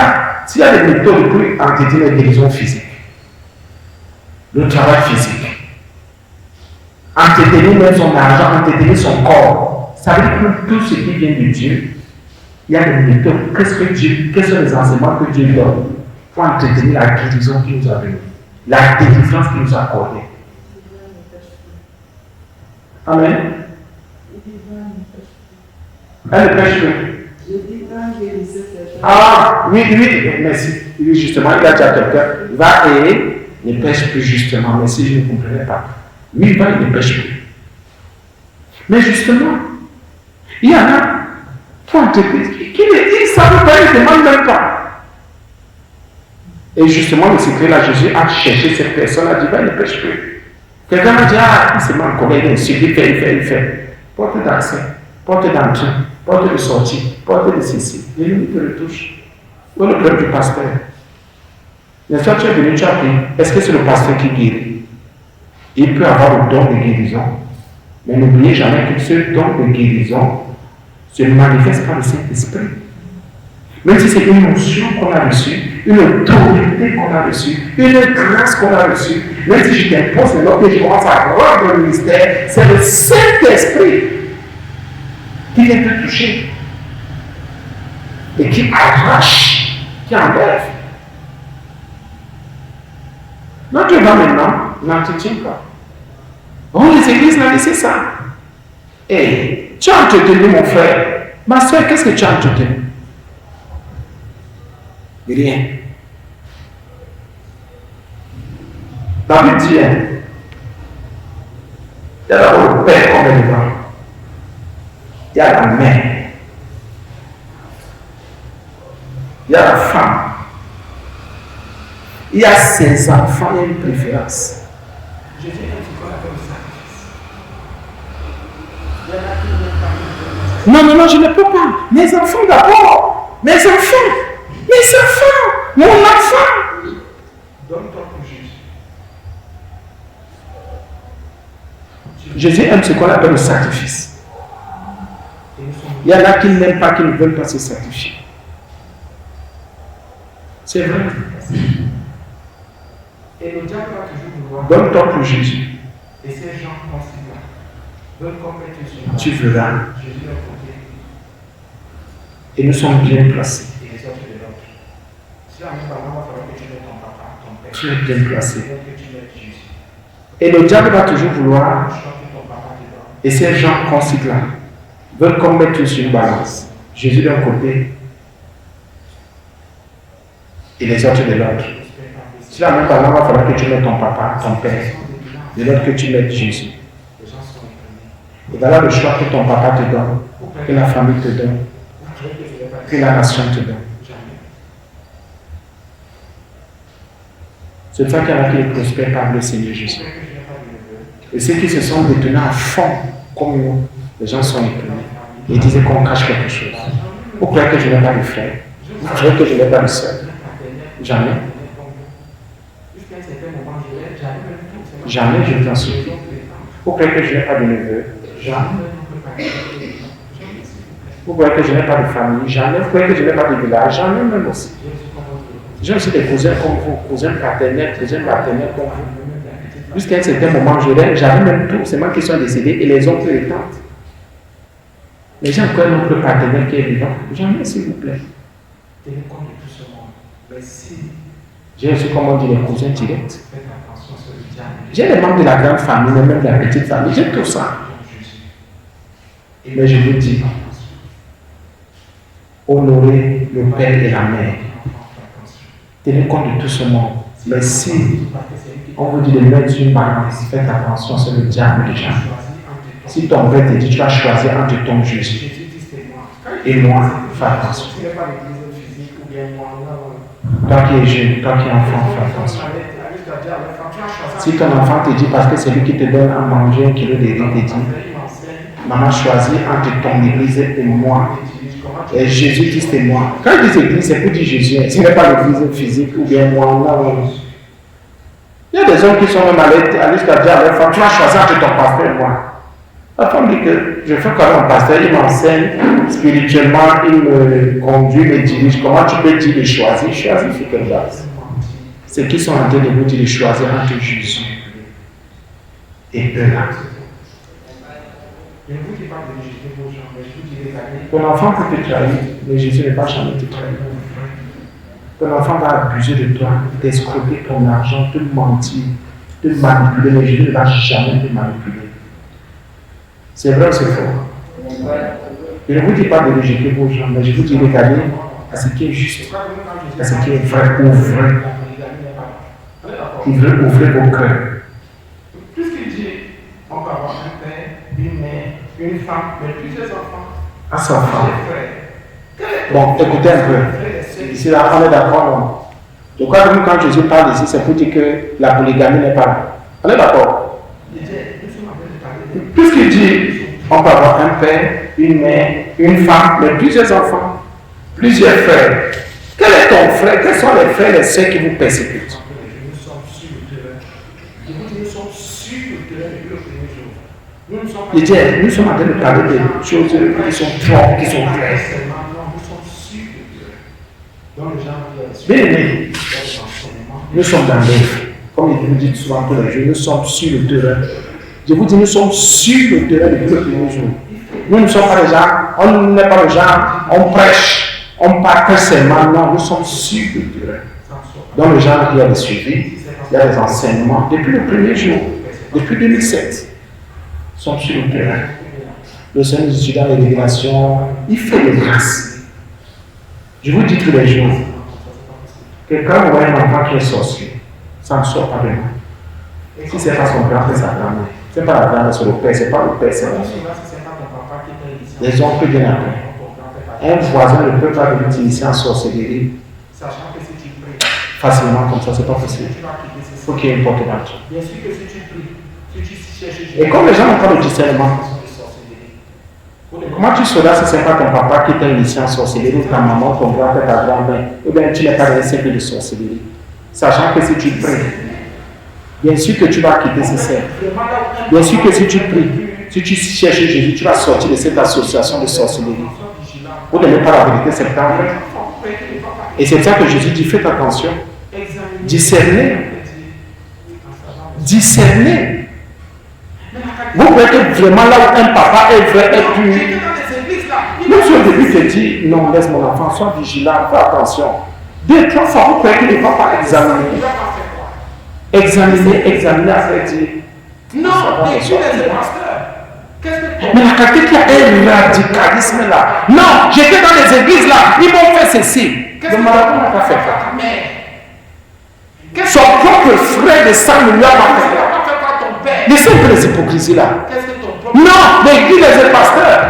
a des méthodes pour entretenir une guérison physique, le travail physique, entretenir même son argent, entretenir son corps, ça veut dire que tout ce qui vient de Dieu, il y a des méthodes. Quels sont les enseignements que Dieu donne pour entretenir la guérison qu'il nous a donnée, la délivrance qu'il nous a accordée. Amen. Elle ne pêche plus. Oui, merci. Oui, justement, il a dit à quelqu'un, va et ne pêche plus justement. Mais si je ne comprenais pas. Oui, va et ne pêche plus. Mais justement, il y en a pour entreprise qui ne savent pas, ils ne demandent même pas. Et justement, le secret là, Jésus a cherché cette personne, a dit, va et ne pêche plus. Quelqu'un a dit, il se met en colère, il fait. porte d'accès, porte d'entrée, porte de sortie, porte de ceci. L'ennemi te le touche. Ou le problème du pasteur. N'est-ce pas, tu es venu, tu as pris. Est-ce que c'est le pasteur qui guérit? Il peut avoir le don de guérison. Mais n'oubliez jamais que ce don de guérison se manifeste par le Saint-Esprit. Même si c'est une notion qu'on a reçue, une autorité qu'on a reçue, une grâce qu'on a reçue, même si je t'impose maintenant que je commence à rendre le ministère, c'est le Saint-Esprit qui vient te toucher et qui arrache, qui enlève. Notre va maintenant n'entretient pas. Oh, les églises n'ont laissé ça. Et tu as entretenu, mon frère. Ma soeur, qu'est-ce que tu as entretenu? Rien. La Bible dit, il y a d'abord le père comme le vent. Il y a la mère. Il y a la femme. Il y a ses enfants, il y a une préférence. Je dis un petit peu comme ça. Non, je ne peux pas. Mes enfants d'abord. Mes enfants. Mon enfant. Donne-toi pour Jésus. Jésus aime ce qu'on appelle le sacrifice. Il y en a qui n'aiment pas, qui ne veulent pas se sacrifier. C'est vrai. Et le diable va toujours vouloir. Donne-toi pour Jésus. Et ces gens considèrent. Donne complètement. Tu verras. Jésus est côté. Et nous sommes bien placés. Et les autres de l'autre. Si un parent va falloir que tu mets ton papa, ton père. Tu es bien placé. Et le diable va toujours vouloir. Et ces gens considèrent. Veulent qu'on mette sur une balance. Jésus d'un côté. Et les autres de l'autre. Si la même parole va falloir que tu mettes ton papa, ton père, de l'autre que tu mettes Jésus. Et voilà le choix que ton papa te donne, que la famille te donne, que la nation te donne. C'est ça qu'il y en a qui prospèrent par le Seigneur Jésus. Et ceux qui se sont détenus à fond, comme nous, les gens sont étonnés. Ils disaient qu'on cache quelque chose. Vous croyez que je n'ai pas de frère? Vous croyez que je n'ai pas de soeur? Jamais. Jamais je t'en supplie. Vous croyez que je n'ai pas de neveu? Jamais. Vous croyez que je n'ai pas de famille? Jamais. Vous croyez que je n'ai pas de village? Jamais même aussi. J'ai aussi des cousins comme vous, cousins paternels comme vous. Jusqu'à un certain moment, j'avais même tout, c'est moi qui sont décédés et les oncles et les tantes. Mais j'ai encore un oncle paternel qui est vivant. Jamais, s'il vous plaît. Tenez compte de tout ce monde. Mais si. J'ai aussi, comme on dit, les cousins directs. J'ai les membres de la grande famille, même de la petite famille. J'ai tout ça. Mais je vous dis, honorez le père et la mère. Tenez compte de tout ce monde. Mais si on vous dit de mettre une balance, faites attention, c'est le diable déjà. Si ton père te dit, tu vas choisir entre ton Jésus et moi, fais attention. Toi qui es jeune, toi qui es enfant, fais attention. Si ton enfant te dit, parce que c'est lui qui te donne à manger 1 kilo de riz, te dit, maman choisit entre ton église et moi. Et Jésus dit c'est moi. Quand il dit église, c'est pour dire Jésus. Ce n'est pas l'église physique ou bien moi. Non. Il y a des hommes qui sont même allés jusqu'à dire à leur femme, tu vas choisir entre ton pasteur et moi. La femme dit que je fais quand même un pasteur, il m'enseigne spirituellement, il me conduit, me dirige. Comment tu peux dire de choisir? Choisir sur quelle base? C'est qu'ils sont en train de vous dire de choisir entre Jésus et eux-là. Je ne vous dis pas de rejeter vos gens, mais je vous dis ton enfant peut te trahir, mais Jésus ne va jamais te trahir. Ton enfant va abuser de toi, t'escroquer ton argent, te mentir, te manipuler, mais Jésus ne va jamais te manipuler. C'est vrai ou c'est faux? Je ne vous dis pas de rejeter vos gens, mais je vous dis de regarder à ce qui est juste, à ce qui est vrai, ouvrez. Il veut ouvrir vos cœurs. Puisqu'il dit, on peut avoir un père, une mère, une femme, mais plusieurs enfants. À son enfant. Bon, écoutez un peu. Ici, là, on est d'accord, non? Je crois que quand Jésus parle ici, c'est pour dire que la polygamie n'est pas là. On est d'accord? Puisqu'il dit, On peut avoir un père, une mère, une femme, mais plusieurs enfants, plusieurs frères. Quel est ton frère? Quels sont les frères et les sœurs qui vous persécutent? Nous sommes sur le terrain. Je vous dis, nous sommes sur le terrain depuis le premier jour. Nous ne sommes pas. Je dis, nous sommes en train de parler de choses qui sont fortes, qui sont claires. Non, nous sommes sur le terrain. Dans le genre qui est Bien aimé, nous sommes dans l'œuvre. Comme je vous dis souvent tous les jours, nous sommes sur le terrain. Je vous dis, nous sommes sur le terrain depuis le premier jour. Nous ne sommes pas les gens, on n'est pas les gens, on prêche, on partage seulement. Non, nous sommes sur le terrain. Dans le genre, il y a des suivis, il y a des enseignements. Depuis le premier jour, depuis 2007, nous sommes sur le terrain. Le Seigneur nous étudie dans les révélations, il fait des grâces. Je vous dis tous les jours que quand vous voyez un enfant qui est sorcier, ça ne sort pas de moi. Si ce n'est pas son grand-père, sa grand-mère. Ce n'est pas la grand-mère, c'est le père, ce n'est pas le père, c'est la mère. Les oncles viennent après. Un voisin ne peut pas venir t'initier en sorcellerie facilement comme ça, c'est pas possible. Il faut qu'il y ait une porte d'entrée. Et comme les gens n'ont pas de discernement, comment tu sauras si ce n'est pas ton papa qui t'a initié en sorcellerie, ou ta maman, ton grand-père, ta grand-mère, ou bien tu n'es pas dans un cercle de sorcellerie, sachant que si tu pries, bien sûr que tu vas quitter ce cercle. Bien sûr que si tu pries, si tu cherches Jésus, tu vas sortir de cette association de sorcellerie. Vous n'aimez pas la vérité, c'est pas vrai. Et c'est ça que Jésus dit, faites attention. Discernez. Discernez. Vous pouvez être vraiment là où un papa est vrai et pur. Même si au début tu te dis, non, laisse mon enfant, sois vigilant, fais attention. 2, 3 fois, vous pouvez que les papas examiner. Examiner après dire. Non, mais tu es le pasteur. Mais la qualité qui a un radicalisme là. Non, j'étais dans les églises là, ils m'ont fait ceci. Le marabout n'a pas fait ça. Son propre frère de sang ne lui a pas fait ça. Laissez un peu les hypocrisies là. Non, l'église des pasteurs.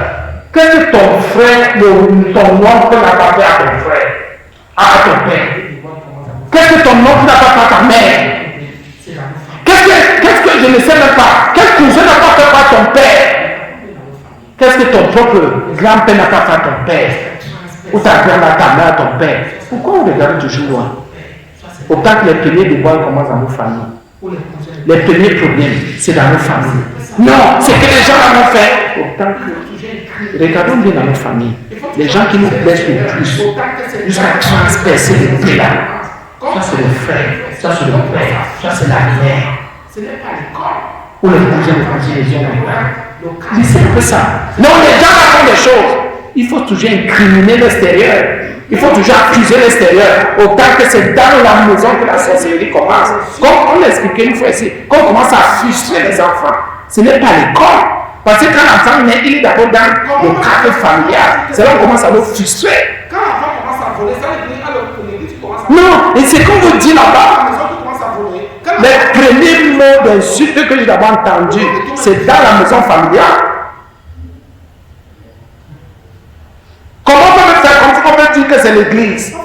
Qu'est-ce que ton frère, ton oncle n'a pas fait à ton frère, à ton père? Qu'est-ce que ton oncle n'a pas fait à ta mère? Qu'est-ce que je ne sais même pas? Qu'est-ce que je n'ai pas fait à ton père? Qu'est-ce que ton propre grand-père n'a pas fait à ton père? Ou ta grand-mère, ta mère, ton père? Pourquoi on regarde toujours loin? Autant que les premiers déboires commencent dans nos familles. Les premiers problèmes, c'est dans nos familles. Non, c'est que les gens l'ont fait. Autant que. Regardons bien dans nos familles. Les gens qui nous blessent le plus, jusqu'à transpercer les plaies là. Ça, c'est le frère. Ça, c'est le père. Ça, c'est la mère. Ce n'est pas l'école. Ou les cousins, les gens. C'est un peu ça. Non, les gens font des choses. Il faut toujours incriminer l'extérieur. Il faut toujours accuser l'extérieur. Autant que c'est dans la maison que la sorcellerie commence. Comme on l'expliquait une fois ici, quand on commence à frustrer les enfants, ce n'est pas l'école. Parce que quand l'enfant naît, il est d'abord dans le cadre familial. C'est là qu'on commence à le frustrer. Quand l'enfant commence à voler, ça veut dire alors que l'église commence à Non, et c'est comme vous dit là-bas. Les premiers mots d'insulte que j'ai d'abord entendus, c'est dans la maison familiale. Comment on peut faire comme ça? On peut dire que c'est l'église.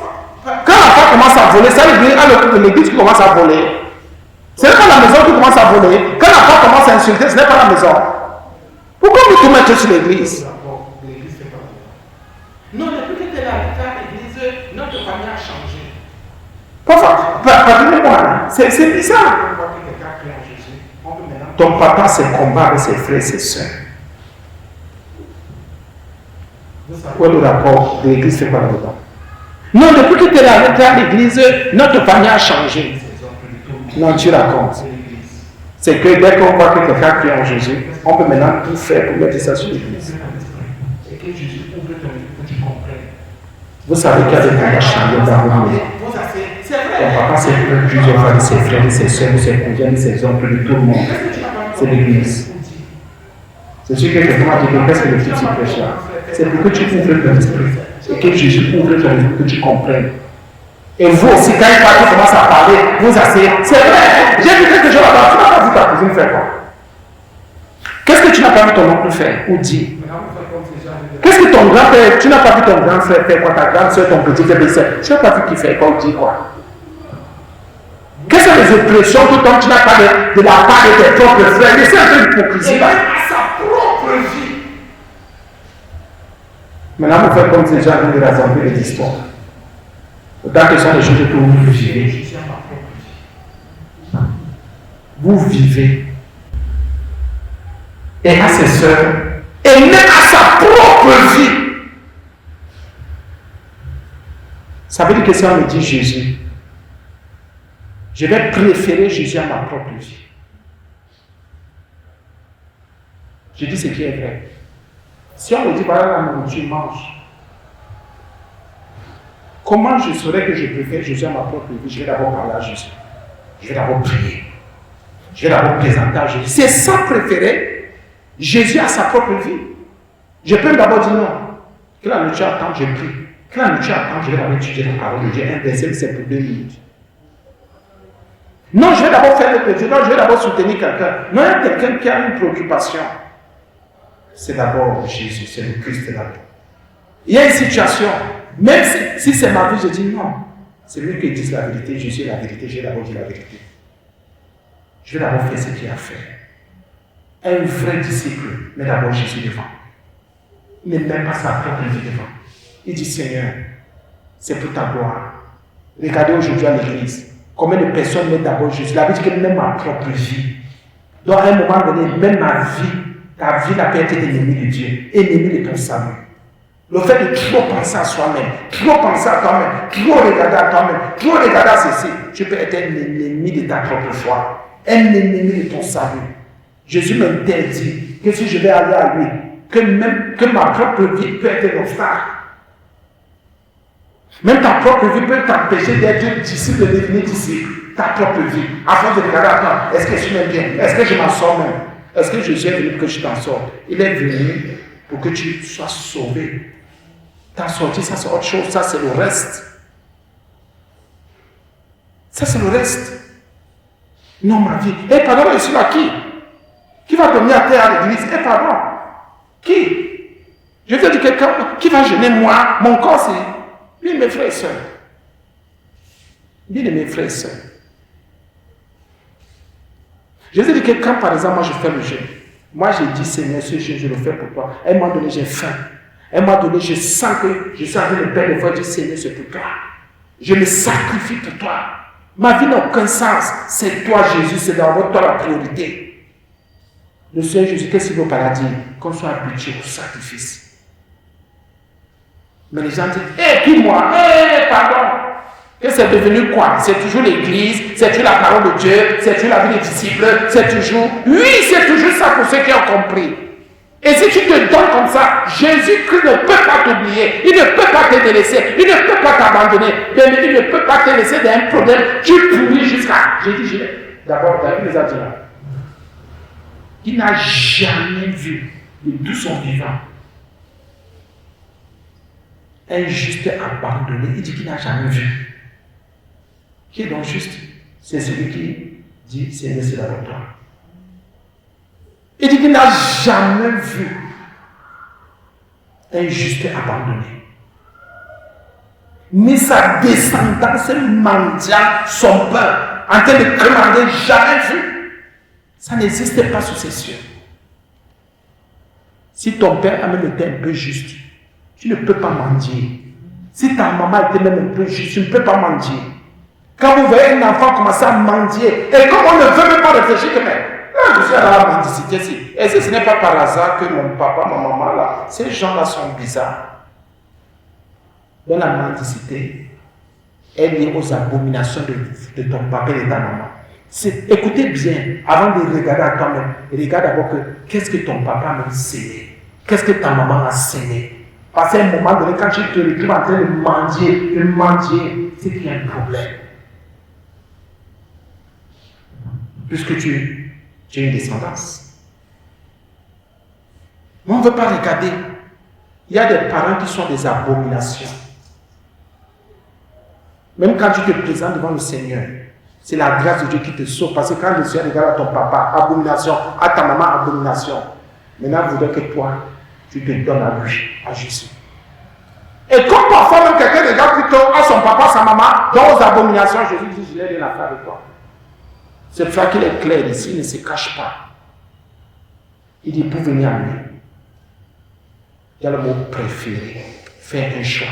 Quand l'enfant commence à voler, ça veut dire alors que l'église qui commence à voler. Ce n'est pas la maison qui commence à voler. Quand l'enfant commence à insulter, ce n'est pas la maison. Pourquoi vous tout mettez sur l'église? Non, depuis que tu es là à l'église, notre famille a changé. Pardonnez-moi, c'est bizarre. Ton papa se combat avec ses frères et ses soeurs. Où est le rapport de l'église fait quoi là-dedans? Non, depuis que tu es là à l'église, notre famille a changé. Non, tu racontes. C'est que dès qu'on voit que quelqu'un qui est en Jésus, on peut maintenant tout faire pour mettre ça sur l'église. Et que Jésus ouvre ton œil pour que tu comprennes. Vous savez qu'il y a des combats changeants dans vos maisons. Ton papa s'est plaint plusieurs fois de ses frères, de ses soeurs, de ses cousins, de ses oncles, de tout le monde. C'est l'église. C'est sûr que quelqu'un m'a dit qu'est-ce que le petit prêche là? C'est pour que tu ouvres ton esprit. Et que Jésus ouvre ton esprit, que tu comprennes. Et vous aussi, quand il parle, commence à parler, vous asseyez. C'est vrai, j'ai vu quelque chose là-bas. Tu n'as pas vu ta cousine faire quoi? Qu'est-ce que tu n'as pas vu ton oncle faire ou dire? Qu'est-ce que ton grand-père, tu n'as pas vu ton grand frère faire quoi? Ta grande soeur, ton petit frère, tu n'as pas vu qu'il fait quoi ou dit quoi? Quelles sont les oppressions tout le temps tu n'as pas de la part de tes propres frères? Mais c'est un peu l'hypocrisie là. Sa propre vie. Maintenant, vous faites comme ces gens qui rassembler les histoires. Autant que ce sont des choses que vous vivez. Vous vivez. Et à ses soeurs, et même à sa propre vie. Ça veut dire que si on me dit Jésus, je vais préférer Jésus à ma propre vie. Je dis ce qui est vrai. Si on me dit, voilà la nourriture, mange. Comment je saurais que je préfère Jésus à ma propre vie? Je vais d'abord parler à Jésus. Je vais d'abord prier. Je vais d'abord présenter à Jésus. C'est ça préférer Jésus à sa propre vie. Je peux d'abord dire non. Que la nourriture attend, je prie. Que la nourriture attend, je vais d'abord étudier la parole de Dieu. Un verset, c'est pour 2 minutes. Non, je vais d'abord faire le plaisir. Non, je vais d'abord soutenir quelqu'un. Non, il y a quelqu'un qui a une préoccupation. C'est d'abord Jésus, c'est le Christ d'abord. Il y a une situation, même si c'est ma vie, je dis non. C'est lui qui dit la vérité, Jésus est la vérité, j'ai d'abord dit la vérité. Je vais d'abord faire ce qu'il a fait. Un vrai disciple, mais d'abord Jésus devant. Il n'est même pas sa propre vie devant. Il dit Seigneur, c'est pour ta gloire. Regardez aujourd'hui à l'église, combien de personnes mettent d'abord Jésus. La vie dit que même ma propre vie. Donc à un moment donné, même ma vie, ta vie n'a pas été ennemie de Dieu, ennemie de ton salut. Le fait de trop penser à soi-même, trop penser à toi-même, trop regarder à toi-même, trop regarder à ceci, tu peux être un ennemi de ta propre foi, un ennemi de ton salut. Jésus m'interdit que si je vais aller à lui, que ma propre vie peut être un obstacle. Même ta propre vie peut t'empêcher d'être disciple, de devenir disciple. Ta propre vie. Afin de regarder à toi, est-ce que je m'aime bien? Est-ce que je m'en sors même? Est-ce que Jésus est venu pour que tu t'en sors? Il est venu pour que tu sois sauvé. Ta sortie, ça c'est autre chose, ça c'est le reste. Ça c'est le reste. Non, ma vie. Eh, pardon, je suis là qui? Qui va dormir à terre à l'église? Eh, pardon. Qui? Je veux dire quelqu'un qui va gêner moi, mon corps c'est. Bien mes frères et sœurs. Bien mes frères et sœurs. Je veux dire quelqu'un, par exemple, moi je fais le jeûne. Moi j'ai dit, Seigneur, ce jeûne, je le fais pour toi. À un moment donné, j'ai faim. À un moment donné, je sens que je suis en train de perdre les fois, je dis, Seigneur, c'est pour toi. Je me sacrifie pour toi. Ma vie n'a aucun sens. C'est toi, Jésus, c'est d'abord toi la priorité. Le Seigneur Jésus, qu'est-ce qu'il veut au paradis? Qu'on soit habitué au sacrifice. Mais les gens disent, hé, qui moi? Hé, pardon. Que c'est devenu quoi? C'est toujours l'église, c'est toujours la parole de Dieu, c'est toujours la vie des disciples, c'est toujours... Oui, c'est toujours ça pour ceux qui ont compris. Et si tu te donnes comme ça, Jésus-Christ ne peut pas t'oublier, il ne peut pas te délaisser, il ne peut pas t'abandonner, il ne peut pas te laisser dans un problème, tu pourris jusqu'à... J'ai dit, d'abord, David les a dit là. Il n'a jamais vu de tout son vivant un juste abandonné. Il dit qu'il n'a jamais vu. Qui est donc juste? C'est celui qui dit Seigneur, c'est d'abord toi. Il dit qu'il n'a jamais vu un juste abandonné. Ni sa descendance mendiant son pain en train de commander, jamais vu. Ça n'existe pas sous ses cieux. Si ton père a même été un peu juste, tu ne peux pas mendier. Si ta maman était même un peu juste, tu ne peux pas mendier. Quand vous voyez un enfant commencer à mendier, et comme on ne veut même pas réfléchir que même, là, je suis à la mendicité. Et ce n'est pas par hasard que mon papa, ma maman, là, ces gens-là sont bizarres. Dans la mendicité, elle est liée aux abominations de ton papa et de ta maman. Écoutez bien, avant de regarder à toi-même, regarde d'abord qu'est-ce que ton papa a même sémé, qu'est-ce que ta maman a sémé. Parce qu'à un moment donné, quand tu te retrouves en train de mendier, c'est qu'il y a un problème. Puisque tu as une descendance. Mais on ne veut pas regarder. Il y a des parents qui sont des abominations. Même quand tu te présentes devant le Seigneur, c'est la grâce de Dieu qui te sauve. Parce que quand le Seigneur regarde à ton papa, abomination, à ta maman, abomination. Maintenant, il voudrait que toi, tu te donnes à lui, à Jésus. Et comme parfois même quelqu'un regarde plutôt à son papa, sa maman, dans aux abominations, Jésus dit, je n'ai rien à faire avec toi. C'est pour ça qu'il est clair ici, il ne se cache pas. Il dit, pour venir à lui. Il y a le mot préféré. Faire un choix.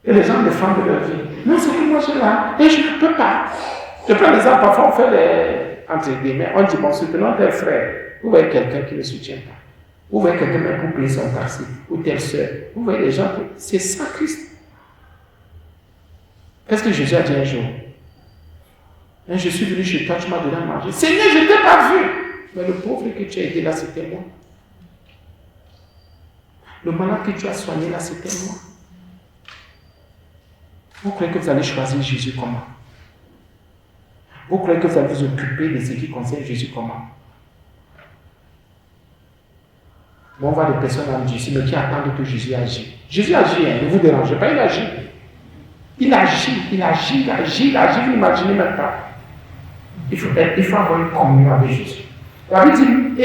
Et les gens défendent leur vie. Non, c'est que moi j'ai là. Et je ne peux pas. Je prends l'exemple, parfois on fait les. Entre guillemets, on dit bon, soutenons tel frère. Vous voyez quelqu'un qui ne soutient pas. Vous voyez quelqu'un même pour payer son taxi. Ou telle soeur. Vous voyez les gens. C'est ça Christ. Qu'est-ce que Jésus a dit un jour? Je suis venu chez toi, tu m'as donné à manger. Seigneur, je ne t'ai pas vu. Mais le pauvre que tu as aidé là, c'était moi. Le malade que tu as soigné là, c'était moi. Vous croyez que vous allez choisir Jésus comment? Vous croyez que vous allez vous occuper de ce qui concerne Jésus comment? Bon, on voit des personnes en Jésus, mais qui attendent que Jésus agisse. Jésus agit, hein, ne vous dérangez pas, il agit. Il agit, vous n'imaginez même pas. Il faut avoir une communion avec Jésus. La Bible dit,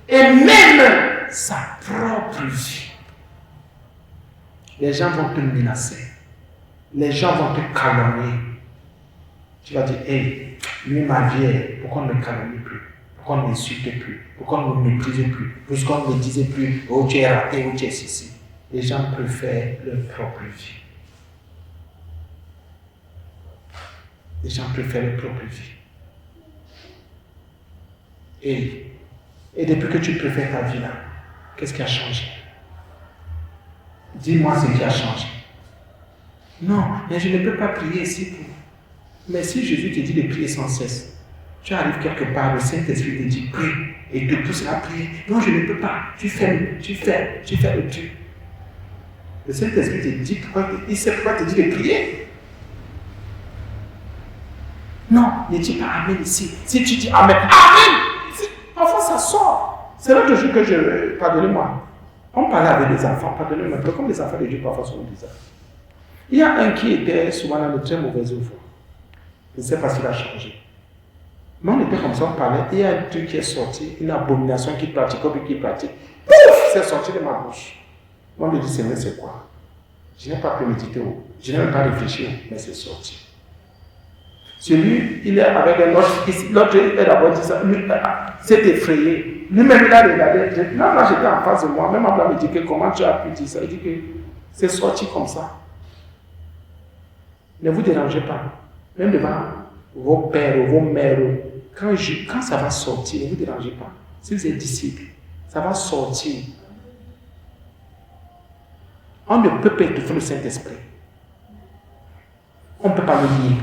et même sa propre vie. Les gens vont te menacer. Les gens vont te calomnier. Tu vas dire, hey, lui, ma vie, pourquoi on ne me calomnie plus? Pourquoi on ne m'insulte plus? Pourquoi on ne me méprise plus? Pourquoi on ne me disait plus, oh, tu es raté, oh, tu es ceci. Les gens préfèrent leur propre vie. Les gens préfèrent leur propre vie. Et depuis que tu préfères ta vie là, qu'est-ce qui a changé? Dis-moi ce qui a changé. Non, mais je ne peux pas prier ici pour. Mais si Jésus te dit de prier sans cesse, tu arrives quelque part, le Saint-Esprit te dit prie et te pousse à prier. Non, je ne peux pas. Tu fais le truc. Le Saint-Esprit te dit il sait pourquoi te dit de prier. Non, ne dis pas Amen ici. Si tu dis Amen, parfois ça sort. C'est l'autre jour que pardonnez-moi. On parlait avec des enfants, pardonnez-moi, comme les enfants de Dieu parfois sont bizarres. Il y a un qui était souvent dans de très mauvaises voies. Je ne sais pas s'il a changé. Mais on était comme ça, on parlait, et il y a un truc qui est sorti, une abomination qui pratique, pouf, c'est sorti de ma bouche. Moi, je me dis, Seigneur, c'est quoi? Je n'ai pas prémédité, je n'ai même pas réfléchi, mais c'est sorti. Celui, il est avec un autre, l'autre est d'abord dit ça, s'est effrayé. Lui-même, il a regardé, là, j'étais en face de moi, même après, il me dit que comment tu as pu dire ça? Il dit que c'est sorti comme ça. Ne vous dérangez pas, même devant vos pères ou vos mères, quand ça va sortir, ne vous dérangez pas. Si vous êtes disciples, ça va sortir. On ne peut pas étouffer le Saint-Esprit. On ne peut pas le nier.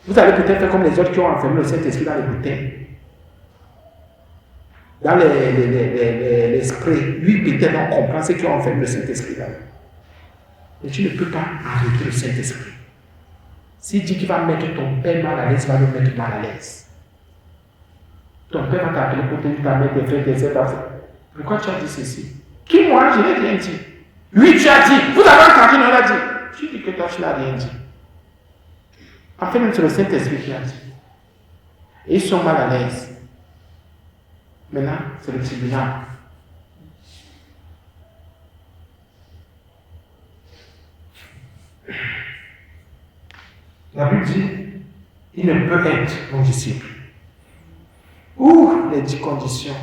Vous allez peut-être faire comme les autres qui ont enfermé le Saint-Esprit dans les bouteilles. Dans les sprays. Lui, peut-être, on comprend ceux qui ont enfermé le Saint-Esprit là. Mais tu ne peux pas arrêter le Saint-Esprit. S'il dit qu'il va mettre ton père mal à l'aise, il va le mettre mal à l'aise. Ton père va t'appeler pour te dire ta mère, tes frères, tes sœurs. Pourquoi tu as dit ceci? Qui, moi, je n'ai rien dit. Oui, tu as dit. Vous avez entendu, on l'a dit. Tu dis que toi, tu n'as rien dit. En fait, même c'est le Saint-Esprit qui a dit. Et ils sont mal à l'aise. Maintenant, c'est le tribunal. La Bible dit, il ne peut être mon disciple. Ou les 10 conditions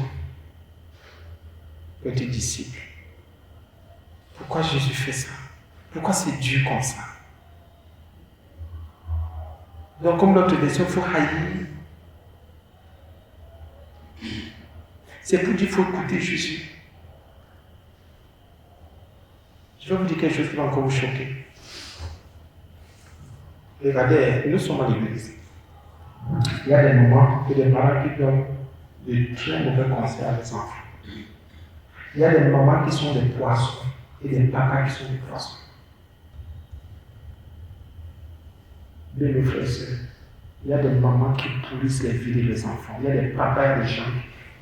pour être disciple. Pourquoi Jésus fait ça? Pourquoi c'est dur comme ça? Donc, comme notre version, il faut haïr. C'est pour dire qu'il faut écouter Jésus. Je vais vous dire quelque chose qui va encore vous choquer. Regardez, nous sommes à l'église. Il y a des moments où des parents qui donnent de très mauvais conseils à leurs enfants. Il y a des mamans qui sont des poissons et des papas qui sont des poissons. Bien, mes frères et sœurs, il y a des mamans qui pourrissent les vies de leurs enfants. Il y a des papas et des gens.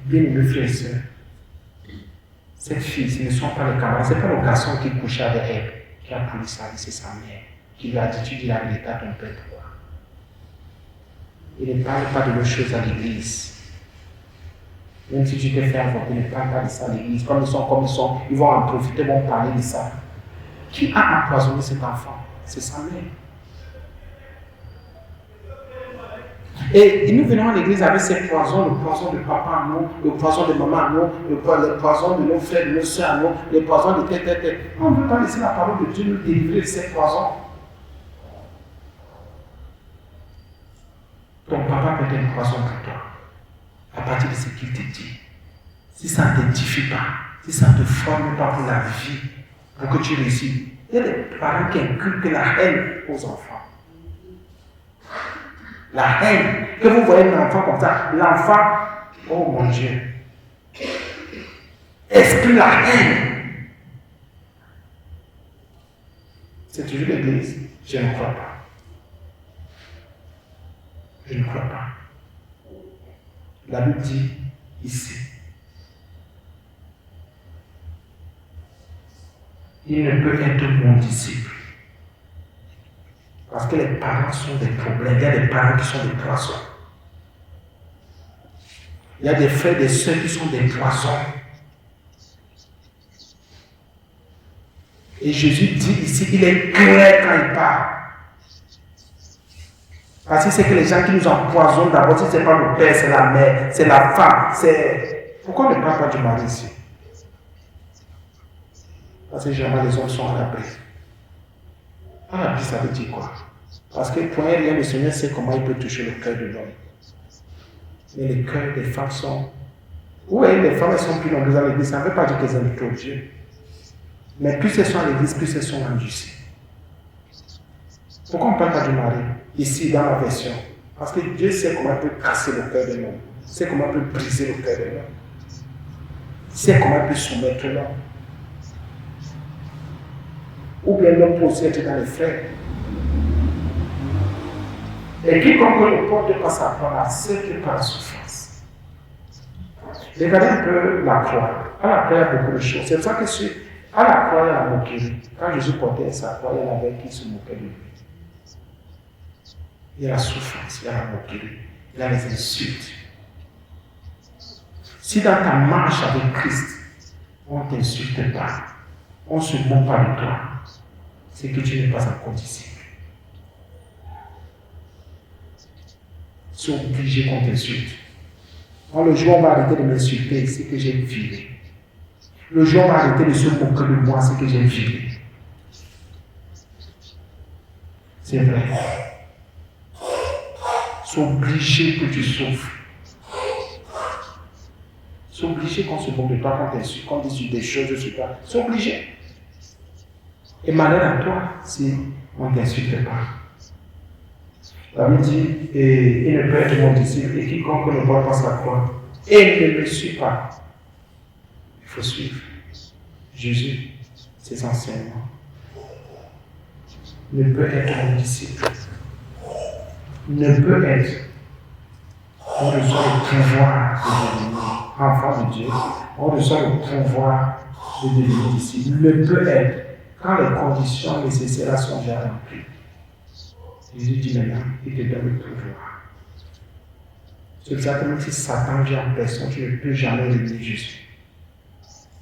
Bien, mes frères et sœurs, cette fille, ce ne sont pas les camarades, ce n'est pas le garçon qui couchait avec elle qui a pourri sa vie, c'est sa mère qui lui a dit, tu dis la vérité à ton père, pourquoi? Il ne parle pas de nos choses à l'église. Même si tu te fais avorter, ne parle pas de ça à l'église. Comme ils sont, ils vont en profiter, vont parler de ça. Qui a empoisonné cet enfant? C'est sa mère. Et nous venons à l'église avec ces poisons, le poison de papa à nous, le poison de maman à nous, le poison de nos frères, de nos soeurs à nous, le poison de tête. On ne veut pas laisser la parole de Dieu nous délivrer de ces poisons. Ton papa peut être un poison pour toi, à partir de ce qu'il te dit. Si ça ne t'édifie pas, si ça ne te forme pas pour la vie, pour que tu réussisses, il y a des parents qui inculquent la haine aux enfants. La haine, que vous voyez un enfant comme ça, l'enfant, oh mon Dieu, exprime la haine. C'est toujours l'église, je ne crois pas. Je ne crois pas. La Bible dit ici, il ne peut être mon disciple. Parce que les parents sont des problèmes. Il y a des parents qui sont des poissons. Il y a des frères et des sœurs qui sont des poissons. Et Jésus dit ici, il est clair quand il parle. Parce que c'est que les gens qui nous empoisonnent d'abord, si ce n'est pas le père, c'est la mère, c'est la femme, c'est... Pourquoi on ne parle pas du mari ici? Parce que généralement les hommes sont à l'abri. À l'abri, ça veut dire quoi? Parce que pour un rien, le Seigneur sait comment il peut toucher le cœur de l'homme. Mais les cœurs des femmes sont... Oui, les femmes elles sont plus nombreuses à l'église, ça ne veut pas dire qu'elles aiment trop Dieu. Mais plus elles sont à l'église, plus elles sont endurcies. Pourquoi on ne parle pas du mari, ici, dans la version? Parce que Dieu sait comment il peut casser le cœur de l'homme. Il sait comment il peut briser le cœur de l'homme. Il sait comment il peut soumettre l'homme. Ou bien l'homme peut aussi être dans les frères. Et quiconque ne porte pas sa part, c'est que par la souffrance. Regardez un peu la croix. À la croix, il y a beaucoup de choses. C'est pour ça que à la croix, il y a la moquerie. Quand Jésus portait sa croix, il y en avait qui se moquaient de lui. Il y a la souffrance, il y a la moquerie, il y a les insultes. Si dans ta marche avec Christ, on ne t'insulte pas, on ne se moque pas de toi, c'est que tu n'es pas encore disciple. C'est obligé qu'on t'insulte. Quand le jour où on va arrêter de m'insulter, c'est que j'ai viré. Le jour où on va arrêter de se moquer de moi, c'est que j'ai viré. C'est vrai. C'est obligé que tu souffres. C'est obligé qu'on se moque de toi, qu'on t'insulte, qu'on dise des choses sur toi. C'est obligé. Et malheur à toi si on ne t'insulte pas. La Bible dit, et il ne peut être mon disciple, et quiconque ne voit pas sa croix, et ne me suit pas. Il faut suivre Jésus, ses enseignements. Ne peut être mon disciple. Ne peut être. On reçoit le pouvoir de devenir enfant de Dieu. On reçoit le pouvoir de devenir disciple. Ne peut être quand les conditions nécessaires sont déjà remplies. Jésus dit maintenant, il te donne le pouvoir. C'est pour ça que même si Satan vient en personne, tu ne peux jamais devenir Jésus.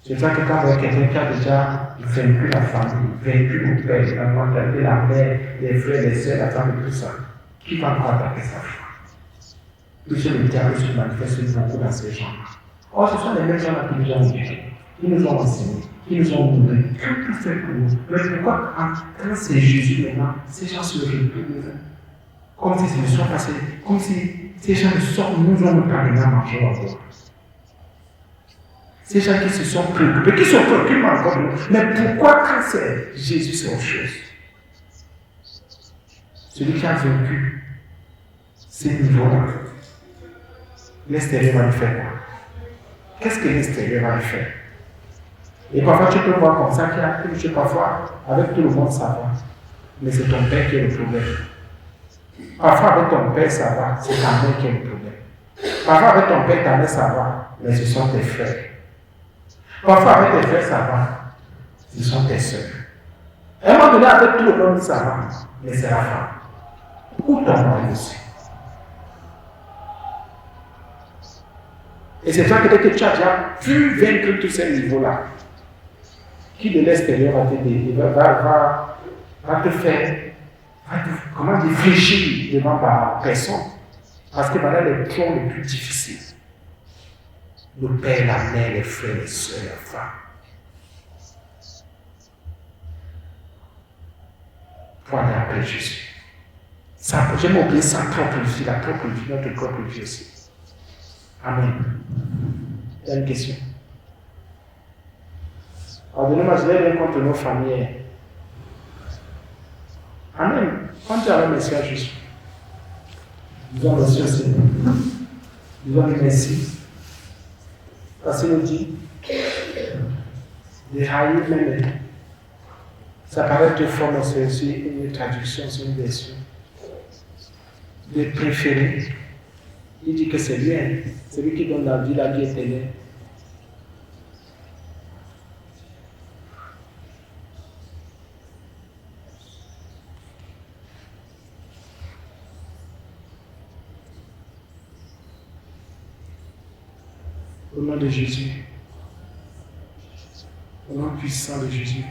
C'est pour ça que quand vous avez quelqu'un qui a déjà vaincu la famille, vaincu le père, la mentalité, la mère, les frères, les sœurs, la femme et tout ça, qui va encore attaquer sa foi? Plus le diable se manifeste beaucoup dans ces gens-là. Or, ce sont les mêmes gens-là qui nous ont éduqués, qui nous ont enseignés, qui nous ont nourris, qui ont tout fait pour nous. Mais pourquoi, quand c'est Jésus maintenant, ces gens se retournent, comme si ce ne soit passé, comme si ces gens nous ont parlé à manger à boire. Ces gens qui se sont préoccupés, qui sont préoccupés encore de nous. Mais pourquoi quand c'est Jésus, c'est autre chose? Celui qui a vaincu ces niveaux-là, l'extérieur va lui faire quoi? Qu'est-ce que l'extérieur va lui faire? Et parfois tu peux voir comme ça qu'il y a quelque chose, parfois avec tout le monde ça va, mais c'est ton père qui est le problème. Parfois avec ton père ça va, c'est ta mère qui est le problème. Parfois avec ton père, ta mère ça va, mais ce sont tes frères. Parfois avec tes frères ça va, ce sont tes soeurs. À un moment donné avec tout le monde ça va, mais c'est la femme. Ou ton mari aussi. Et c'est toi que dès que tu as déjà pu vaincre tous ces niveaux-là, qui de l'extérieur va te faire, comment dire, fléchir devant ta personne. Parce que voilà les points les plus difficiles. Le père, la mère, les frères, les soeurs, les femmes. Pour aller après Jésus. J'aime oublier sa propre vie, la propre vie, notre propre vie aussi. Amen. Il y a une question. Pardonnez-moi, je vais bien contre nos familles. Amen. Quand tu as un message Jésus, disons merci au Seigneur. Disons merci. Parce qu'il nous dit de haïr même. Ça paraît très fort, mais c'est aussi une traduction, c'est une version. De préférer. Il dit que c'est lui, c'est lui qui donne la vie éternelle. Au nom de Jésus, au nom puissant de Jésus,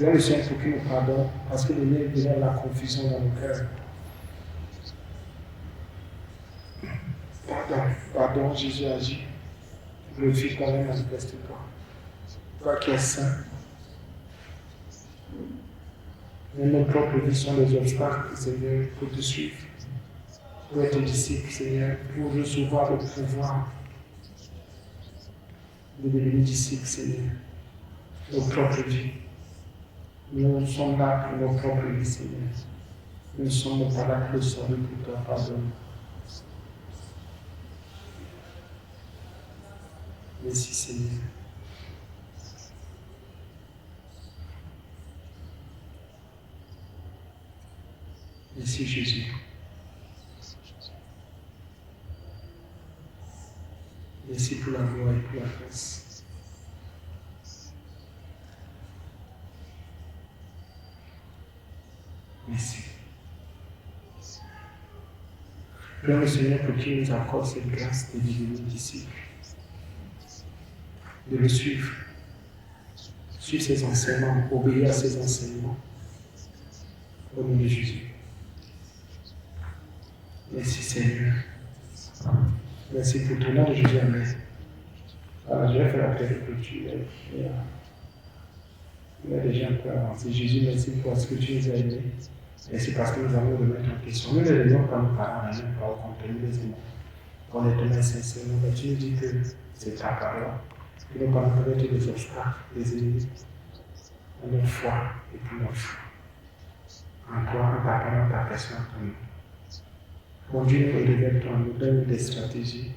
je le Seigneur pour qu'il nous pardonne, parce que l'ennemi vient la confusion dans nos cœurs. Pardon, Jésus agit. Glorifie quand même, manifeste-toi. Toi qui es saint. Mais nos propres vies sont des obstacles, Seigneur, pour te suivre. Pour être disciple, Seigneur, pour recevoir le pouvoir de devenir disciple, Seigneur. Nos propres vies. Nous sommes là pour nos propres vies, Seigneur. Nous ne sommes pas là pour le salut pour toi, pardonne. Merci, Seigneur. Merci, Jésus. Merci pour la gloire et pour la grâce. Merci. Prions le Seigneur pour qu'il nous accorde cette grâce de devenir disciples, de le suivre, suivre ses enseignements, obéir à ses enseignements. Au nom de Jésus. Merci Seigneur. Merci pour ton nom de Jésus. Amen. Alors, je vais faire la prière de clôture. Il y a déjà un peu avancé. Jésus, merci pour ce que tu nous as aidés. Merci parce que nous avons remettre en question. Nous ne laissons pas nos parents, la même parole contre nous les aimons. Honnêtement, sincèrement, mais tu nous dis que c'est ta parole. Que nos parents peuvent être des obstacles, des ennemis, à notre foi et pour notre foi. En toi, en ta parole, en ta personne, en nous. Conduis-nous et révèle-toi, nous donne des stratégies,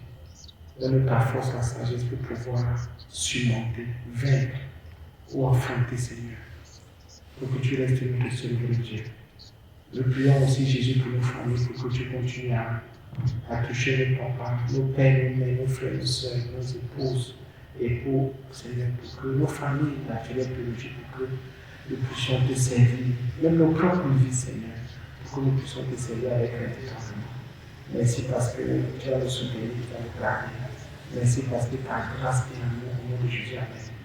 donne ta force, la sagesse pour pouvoir surmonter, vaincre ou affronter, Seigneur, pour que tu restes notre seul vrai Dieu. Nous prions aussi, Jésus, pour nos familles, pour que tu continues à toucher nos papas, nos pères, nos mères, nos frères, nos soeurs, nos épouses, et pour, Seigneur, pour que nos familles naturelles biologiques, pour que nous puissions te servir, même nos propres vies, Seigneur, pour que nous puissions te servir avec détermination. Merci parce que tu as le soutenir, tu as le garder. Merci parce que ta grâce est en nous, au nom de Jésus. Amen.